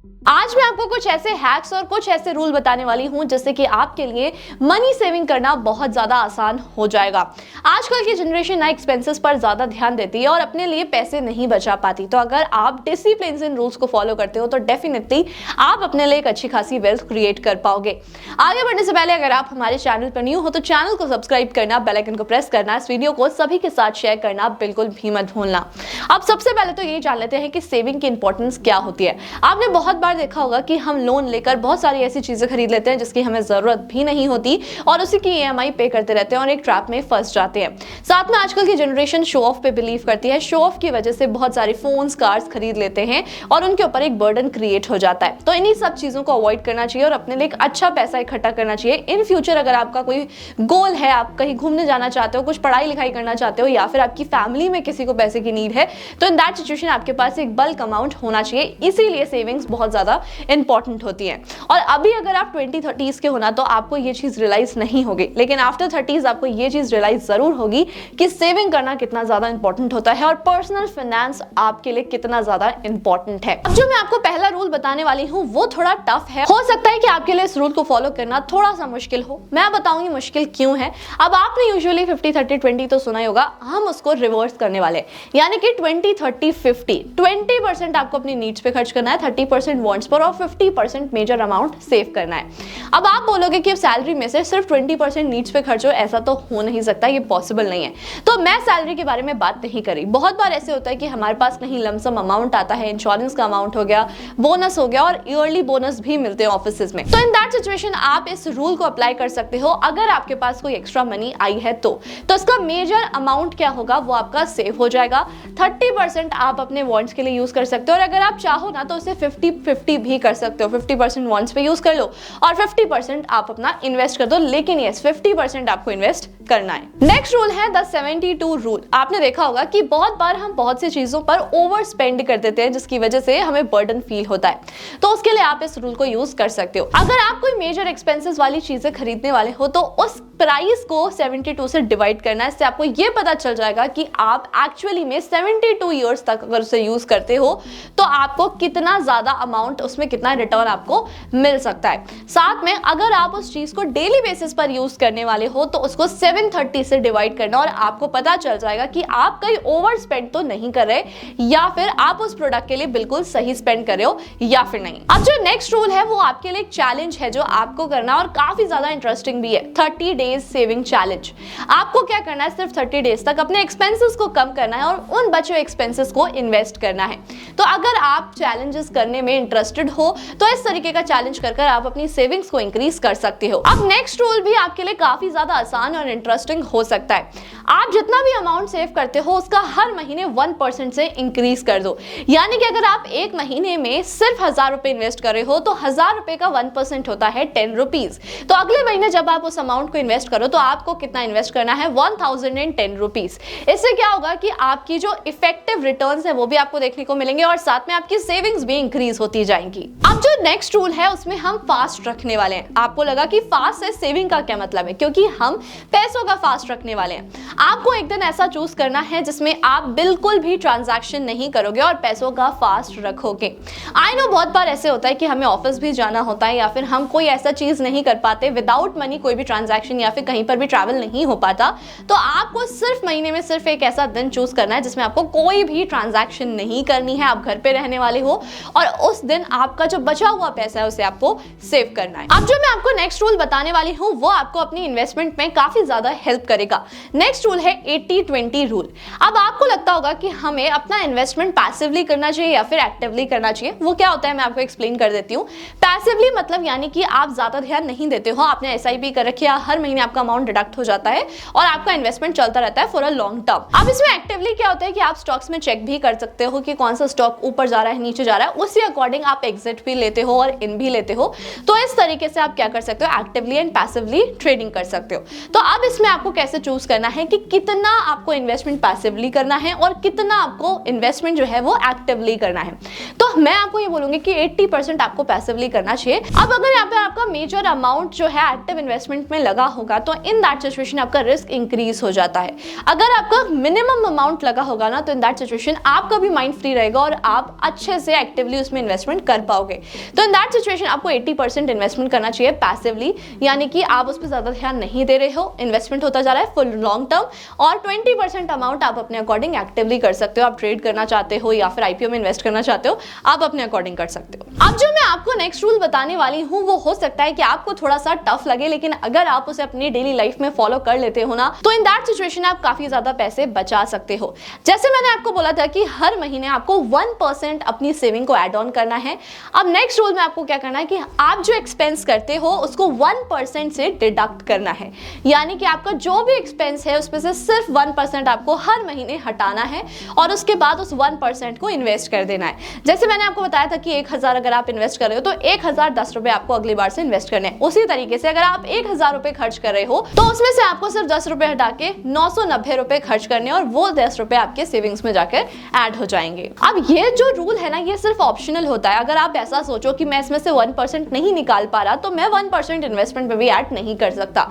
आज मैं आपको कुछ ऐसे हैक्स और कुछ ऐसे रूल बताने वाली हूं जिससे कि आपके लिए मनी सेविंग करना बहुत ज्यादा आसान हो जाएगा। आजकल की जनरेशन ना एक्सपेंसेस पर ज्यादा ध्यान देती है और अपने लिए पैसे नहीं बचा पाती। तो अगर आप डिसिप्लिन इन रूल्स को फॉलो करते हो तो डेफिनेटली आप अपने लिए एक अच्छी खासी वेल्थ क्रिएट कर पाओगे। आगे बढ़ने से पहले अगर आप हमारे चैनल पर न्यू हो तो चैनल को सब्सक्राइब करना, बेल आइकन को प्रेस करना, इस वीडियो को सभी के साथ शेयर करना बिल्कुल भी मत भूलना। अब सबसे पहले तो ये जान लेते हैं कि सेविंग की इंपॉर्टेंस क्या होती है। आपने बहुत बार देखा होगा कि हम लोन लेकर बहुत सारी ऐसी चीजें खरीद लेते हैं जिसकी हमें जरूरत भी नहीं होती और उसी की ईएमआई पे करते रहते हैं और एक ट्रैप में फंस जाते हैं। साथ में आजकल की जनरेशन शो ऑफ पे बिलीव करती है। शो ऑफ की वजह से बहुत सारे फोन्स, कार्स खरीद लेते हैं और उनके ऊपर एक बर्डन क्रिएट हो जाता है। तो इन्हीं सब चीजों को अवॉइड करना चाहिए और अपने लिए एक अच्छा पैसा इकट्ठा करना चाहिए। इन फ्यूचर अगर आपका कोई गोल है, आप कहीं घूमने जाना चाहते हो, कुछ पढ़ाई लिखाई करना चाहते हो या फिर आपकी फैमिली में किसी को पैसे की नीड है, तो इन दैट सिचुएशन आपके पास एक बल्क अमाउंट होना चाहिए। इसीलिए सेविंग्स बहुत ज्यादा इंपॉर्टेंट होती है। और अभी अगर आप 20-30s के हो ना तो आपको ये चीज रियलाइज नहीं होगी, लेकिन आफ्टर 30s आपको ये चीज रियलाइज जरूर होगी कि सेविंग करना कितना ज्यादा इंपॉर्टेंट होता है और पर्सनल फाइनेंस आपके लिए कितना ज्यादा इंपॉर्टेंट है। अब जो मैं आपको पहला रूल बताने वाली हूँ वो थोड़ा टफ है। हो सकता है कि आपके लिए इस रूल को फॉलो करना थोड़ा सा मुश्किल हो। मैं बताऊंगी मुश्किल क्यों है। अब आपने यूजुअली 50-30-20 तो सुना ही होगा, हम उसको रिवर्स करने वाले, यानी कि 20-30-50। 20% आपको अपनी नीड्स पे खर्च करना है, 30% वांट्स पर और 50% मेजर अमाउंट सेव करना है। अब आप बोलोगे कि सैलरी में से सिर्फ 20% नीड्स पे खर्च हो, ऐसा तो हो नहीं सकता, ये पॉसिबल नहीं है। तो मैं सैलरी के बारे में बात नहीं करी। बहुत बार ऐसे होता है कि हमारे पास कहीं लमसम अमाउंट आता है, इंश्योरेंस का अमाउंट हो गया, बोनस हो गया और ईयरली बोनस भी मिलते हैं ऑफिस में। तो इन दैट सिचुएशन आप इस रूल को अप्लाई कर सकते हो। अगर आपके पास कोई एक्स्ट्रा मनी आई है तो इसका मेजर अमाउंट क्या होगा, वो आपका सेव हो जाएगा। 30% आप अपने वांट्स के लिए यूज कर सकते हो और अगर आप चाहो ना तो उसे 50-50 भी कर सकते हो। 50% वांट्स पे यूज कर लो और 50% आप अपना इन्वेस्ट कर दो, लेकिन यस 50% आपको इन्वेस्ट करना है। नेक्स्ट रूल है द 72 रूल। आपने देखा होगा कि बहुत बार हम बहुत सी चीजों पर ओवर स्पेंड कर देते हैं जिसकी वजह से हमें बर्डन फील होता है। तो उसके लिए आप इस रूल को यूज कर सकते हो। अगर आप कोई मेजर एक्सपेंसेस वाली चीजें खरीदने वाले हो तो उस प्राइस को 72 से डिवाइड करना है। इससे आपको यह पता चल जाएगा कि आप एक्चुअली में 72 ईयर्स तक अगर उसे यूज करते हो तो आपको कितना ज्यादा अमाउंट, उसमें कितना रिटर्न आपको मिल सकता है। साथ में अगर आप उस चीज को डेली बेसिस पर यूज करने वाले हो तो उसको 730 से डिवाइड करना और आपको पता चल जाएगा कि आप कहीं ओवर स्पेंड तो नहीं कर रहे या फिर आप उस प्रोडक्ट के लिए बिल्कुल सही स्पेंड कर रहे हो या फिर नहीं। अब जो नेक्स्ट रूल है वो आपके लिए एक चैलेंज है जो आपको करना और काफी ज्यादा इंटरेस्टिंग भी है। 30 डेज सेविंग चैलेंज। आपको क्या करना है, सिर्फ 30 डेज तक अपने एक्सपेंसेस को कम करना है और उन बचे हुए एक्सपेंसेस को इन्वेस्ट करना है। तो अगर आप चैलेंजेस करने में इंटरेस्टेड हो तो इस तरीके का चैलेंज कर आप अपनी सेविंग्स को इंक्रीज कर सकते हो। अब नेक्स्ट रूल भी आपके लिए काफी ज्यादा आसान और इंटरेस्टिंग हो सकता है। आप जितना भी अमाउंट सेव करते हो उसका हर महीने 1% से इंक्रीज कर दो। यानी कि अगर आप एक महीने में सिर्फ 1000 रुपए इन्वेस्ट कर रहे हो तो 1000 रुपए का 1% होता है 10 रुपीज। तो अगले महीने जब आप उस अमाउंट को इन्वेस्ट करो तो आपको कितना इन्वेस्ट करना है, 1010 रुपीज। इससे क्या होगा कि आपकी जो इफेक्टिव रिटर्न्स है वो भी आपको देखने को मिलेंगे और साथ में आपकी सेविंग्स भी इंक्रीज होती जाएंगी। अब जो नेक्स्ट रूल है उसमें हम फास्ट रखने वाले हैं। आपको लगा कि फास्ट से सेविंग का क्या मतलब है, क्योंकि हम पैसों का फास्ट रखने वाले हैं। आपको एक दिन ऐसा चूज करना है जिसमें आप बिल्कुल भी ट्रांजैक्शन नहीं करोगे और पैसों का फास्ट रखोगे। आई नो बहुत बार ऐसे होता है कि हमें ऑफिस भी जाना होता है या फिर हम कोई ऐसा चीज नहीं कर पाते, विदाउट मनी कोई भी ट्रांजैक्शन या फिर कहीं पर भी ट्रैवल नहीं हो पाता। तो आपको सिर्फ महीने में सिर्फ एक ऐसा दिन चूज करना है जिसमें आपको कोई भी ट्रांजैक्शन नहीं करनी है, आप घर पे रहने वाले हो और उस दिन आपका जो बचा हुआ पैसा है उसे आपको सेव करना है। अब जो मैं आपको नेक्स्ट रूल बताने वाली हूं वो आपको अपनी इन्वेस्टमेंट में काफी ज्यादा हेल्प करेगा। नेक्स्ट रूल है 80-20 रूल। अब आपको लगता होगा कि हमें अपना इन्वेस्टमेंट पैसिवली करना चाहिए या फिर एक्टिवली करना चाहिए। वो क्या होता है मैं आपको एक्सप्लेन कर देती हूँ। पैसिवली मतलब यानी कि आप ज्यादा ध्यान नहीं देते हो, आपने SIP कर रखी है, हर महीने आपका अमाउंट डिडक्ट हो जाता है और आपका इन्वेस्टमेंट चलता रहता है फॉर अ लॉन्ग टर्म। अब इसमें एक्टिवली क्या होता है कि आप स्टॉक्स में चेक भी कर सकते हो कि कौन सा स्टॉक ऊपर जा रहा है, नीचे जा रहा है, उसी अकॉर्डिंग आप एग्जिट भी लेते हो और इन भी लेते हो। तो इस तरीके से आप क्या कर सकते हो, एक्टिवली एंड पैसिवली ट्रेडिंग कर सकते हो। तो अब इसमें आपको कैसे चूज करना है कि कितना आपको इन्वेस्टमेंट पैसिवली करना है और कितना आपको इन्वेस्टमेंट जो है वो एक्टिवली करना है। तो मैं आपको ये बोलूंगी कि 80% आपको पैसिवली करना चाहिए। अब अगर यहाँ पे आपका मेजर अमाउंट जो है एक्टिव इन्वेस्टमेंट में लगा होगा तो इन दैट सिचुएशन आपका रिस्क इंक्रीज हो जाता है। अगर आपका मिनिमम अमाउंट लगा होगा ना तो इन दैट सिचुएशन आपका भी माइंड फ्री रहेगा और आप अच्छे से एक्टिवली उसमें इन्वेस्टमेंट कर पाओगे। तो इन दैट सिचुएशन आपको 80% इन्वेस्टमेंट करना चाहिए पैसिवली, यानी कि आप उस पर ज्यादा ध्यान नहीं दे रहे हो, इन्वेस्टमेंट होता जा रहा है फुल लॉन्ग टर्म, और 20% अमाउंट आप अपने अकॉर्डिंग एक्टिवली कर सकते हो। आप ट्रेड करना चाहते हो या फिर आईपीओ में इन्वेस्ट करना चाहते हो, आप अपने अकॉर्डिंग कर सकते हो। अब जो मैं आपको नेक्स्ट रूल बताने वाली हूँ वो हो सकता है कि आपको थोड़ा सा टफ लगे, लेकिन अगर आप उसे अपनी डेली लाइफ में फॉलो कर लेते हो ना तो इन दैट सिचुएशन आप काफी ज्यादा पैसे बचा सकते हो। जैसे मैंने आपको बोला था कि हर महीने आपको 1% अपनी सेविंग को ऐड ऑन करना है। अब नेक्स्ट रूल में आपको क्या करना है कि आप जो एक्सपेंस करते हो उसको 1% से डिडक्ट करना है, यानी कि आपका जो भी एक्सपेंस है उसमें से सिर्फ 1% आपको हर महीने हटाना है और उसके बाद उस 1% को इन्वेस्ट कर देना है। जैसे मैंने आपको बताया था कि 1000 अगर आप इन्वेस्ट कर रहे हो तो 1000 10 रुपए आपको अगली बार से इन्वेस्ट करने हैं। उसी तरीके से अगर आप 1000 रुपए खर्च कर रहे हो तो उसमें से आपको सिर्फ 10 रुपए हटा के 990 रुपए खर्च करने और वो 10 रुपए आपके सेविंग्स में जाकर ऐड हो जाएंगे। अब ये जो रूल है ना ये सिर्फ ऑप्शनल होता है। अगर आप ऐसा सोचो कि मैं इसमें से 1% नहीं निकाल पा रहा तो मैं 1% इन्वेस्टमेंट में भी ऐड नहीं कर सकता।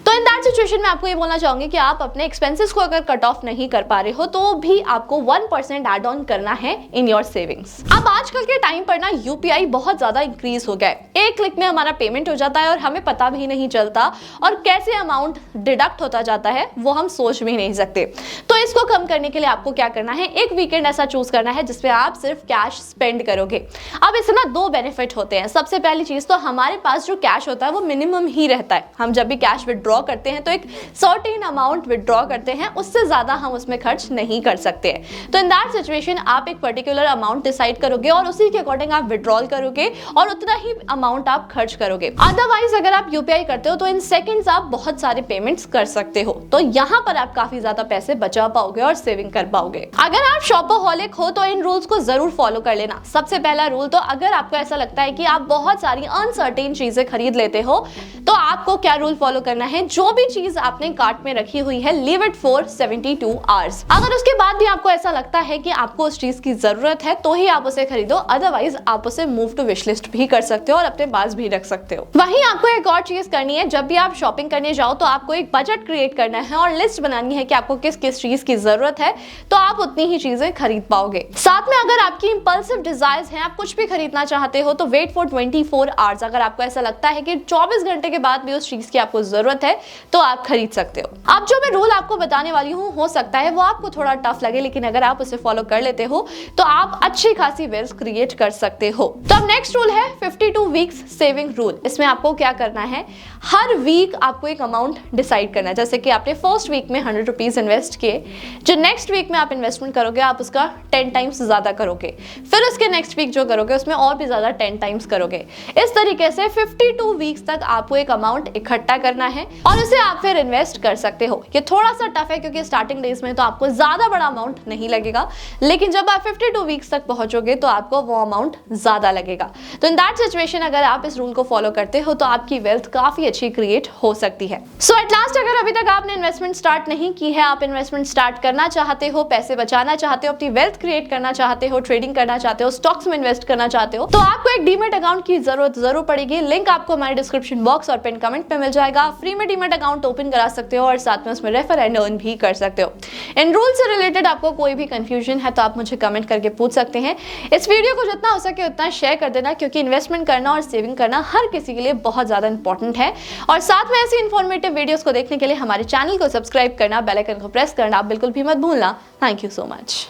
तो इन दैट सिचुएशन में आपको ये बोलना चाहूंगी कि आप अपने एक्सपेंसेस को अगर कट ऑफ नहीं कर पा रहे हो तो भी आपको 1% ऐड ऑन करना है इन योर सेविंग्स। अब आजकल के टाइम पर ना यूपीआई बहुत ज्यादा इंक्रीज हो गया है। एक क्लिक में हमारा पेमेंट हो जाता है और हमें पता भी नहीं चलता, और कैसे अमाउंट डिडक्ट होता जाता है वो हम सोच भी नहीं सकते। तो इसको कम करने के लिए आपको क्या करना है, एक वीकेंड ऐसा चूज करना है जिसपे आप सिर्फ कैश स्पेंड करोगे। अब इससे ना दो बेनिफिट होते हैं। सबसे पहली चीज तो हमारे पास जो कैश होता है वो मिनिमम ही रहता है। हम जब भी कैश विड्रॉ करते हैं तो एक सर्टेन अमाउंट विड्रॉ करते हैं, उससे ज्यादा हम उसमें खर्च नहीं कर सकते हैं। तो इन दैट सिचुएशन आप एक पर्टिकुलर अमाउंट डिसाइड करोगे और उसी के अकॉर्डिंग आप विड्रॉल करोगे और उतना ही अमाउंट आप खर्च करोगे। अदरवाइज अगर आप यूपीआई करते हो तो इन सेकंड्स आप बहुत सारे पेमेंट्स कर सकते हो, तो यहाँ पर आप काफी ज्यादा पैसे बचा पाओगे और सेविंग कर पाओगे। अगर आप शॉपaholic हो तो इन रूल्स को जरूर फॉलो कर लेना। सबसे पहला रूल तो अगर आपको ऐसा लगता है कि आप बहुत सारी अनसर्टेन चीजें खरीद लेते हो तो आपको क्या रूल फॉलो करना है, जो भी चीज आपने कार्ट में रखी हुई है लीव इट फॉर 72 आवर्स। अगर उसके बाद भी आपको ऐसा लगता है कि आपको उस चीज की जरूरत है तो ही आप उसे खरीदो, अदरवाइज आप उसे मूव टू विश लिस्ट भी कर सकते हो और अपने पास भी रख सकते हो। वहीं आपको एक और चीज करनी है, जब भी आप शॉपिंग करने जाओ तो आपको एक बजट क्रिएट करना है और लिस्ट बनानी है कि आपको किस किस चीज की जरूरत है, तो आप उतनी ही चीजें खरीद पाओगे। साथ में अगर आपकी इंपल्सिव डिजायर्स हैं, आप कुछ भी खरीदना चाहते हो तो वेट फॉर 24 आवर्स। अगर आपको ऐसा लगता है कि 24 घंटे के बाद भी उस चीज की आपको जरूरत है तो आप खरीद सकते हो। अब जो मैं रूल आपको बताने वाली हूँ हो सकता है वो आपको थोड़ा टफ लगे, लेकिन अगर आप उसे फॉलो कर लेते हो तो आप अच्छी खासी वेल्थ क्रिएट कर सकते हो। तो अब नेक्स्ट रूल है 52 वीक्स सेविंग रूल। इसमें आपको क्या करना है, हर वीक आपको एक अमाउंट डिसाइड करना है। जैसे कि आपने फर्स्ट वीक में 100 रुपीज इन्वेस्ट किए, जो नेक्स्ट वीक में आप इन्वेस्टमेंट करोगे आप उसका 10 टाइम्स ज्यादा करोगे, फिर उसके नेक्स्ट वीक जो करोगे उसमें और भी ज्यादा 10 टाइम्स करोगे। इस तरीके से 52 वीक्स तक आपको एक अमाउंट इकट्ठा करना है और उसे आप फिर इन्वेस्ट कर सकते हो। ये थोड़ा सा टफ है क्योंकि स्टार्टिंग डेज में तो आपको ज्यादा बड़ा अमाउंट नहीं लगेगा, लेकिन जब आप 52 वीक्स तक पहुंचोगे तो आपको वो अमाउंट ज्यादा लगेगा। तो इन दैट सिचुएशन अगर आप इस रूल को फॉलो करते हो तो आपकी वेल्थ काफी अच्छी क्रिएट हो सकती है। सो एट लास्ट अगर अभी तक आपने इन्वेस्टमेंट स्टार्ट नहीं की है, आप इन्वेस्टमेंट स्टार्ट करना चाहते हो, पैसे बचाना चाहते हो, अपनी वेल्थ क्रिएट करना चाहते हो, ट्रेडिंग करना चाहते हो, स्टॉक्स में इन्वेस्ट करना चाहते हो, तो आपको एक डीमैट अकाउंट की जरूरत जरूर पड़ेगी। लिंक आपको हमारे डिस्क्रिप्शन बॉक्स और पिन कमेंट में मिल जाएगा। फ्री में डीमैट अकाउंट ओपन करा सकते हो और साथ में उसमें रेफर एंड अर्न भी कर सकते हो। इन रूल से रिलेटेड आपको कोई भी कंफ्यूजन है तो आप मुझे कमेंट करके पूछ सकते हैं। इस वीडियो को जितना हो सके उतना शेयर कर देना, क्योंकि इन्वेस्टमेंट करना और सेविंग करना हर किसी के लिए बहुत ज्यादा इंपॉर्टेंट है। और साथ में ऐसी इंफॉर्मेटिव वीडियोस को देखने के लिए हमारे चैनल को सब्सक्राइब करना, बेल आइकन को प्रेस करना आप बिल्कुल भी मत भूलना। Thank you so much.